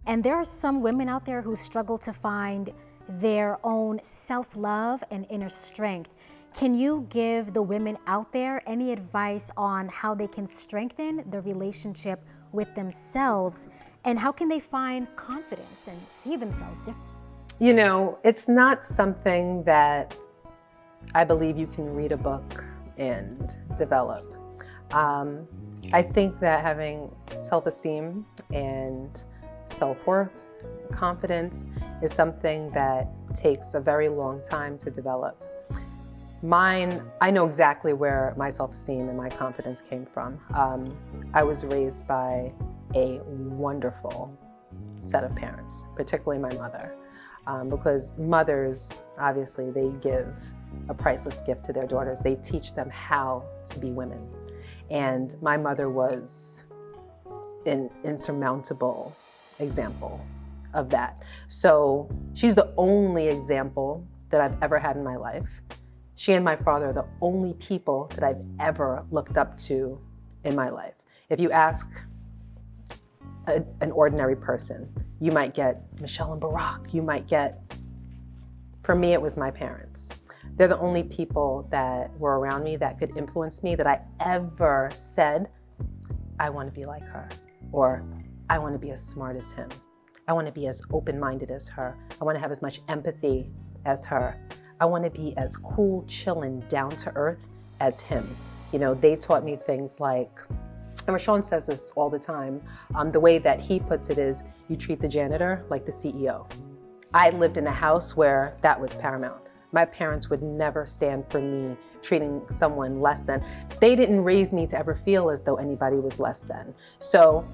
And there are some women out there who struggle to find their own self-love and inner strength. Can you give the women out there any advice on how they can strengthen the relationship with themselves, and how can they find confidence and see themselves differently? You know, it's not something that I believe you can read a book and develop. I think that having self-esteem and self-worth, confidence is something that takes a very long time to develop. Mine, I know exactly where my self-esteem and my confidence came from. I was raised by a wonderful set of parents, particularly my mother, because mothers, obviously, they give a priceless gift to their daughters. They teach them how to be women. And my mother was an insurmountable example of that. So she's the only example that I've ever had in my life. She and my father are the only people that I've ever looked up to in my life. If you ask an ordinary person, you might get Michelle and Barack, you might get, for me, it was my parents. They're the only people that were around me that could influence me, that I ever said, I want to be like her, or I want to be as smart as him. I want to be as open-minded as her. I want to have as much empathy as her. I want to be as cool, chill, and down to earth as him. You know, they taught me things like, and Rashawn says this all the time, the way that he puts it is, you treat the janitor like the CEO. I lived in a house where that was paramount. My parents would never stand for me treating someone less than. They didn't raise me to ever feel as though anybody was less than. So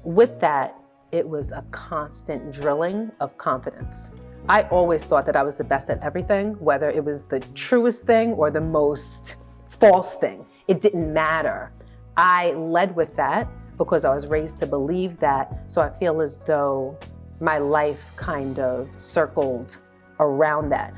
with that, it was a constant drilling of confidence. I always thought that I was the best at everything, whether it was the truest thing or the most false thing. It didn't matter. I led with that because I was raised to believe that, so I feel as though my life kind of circled around that.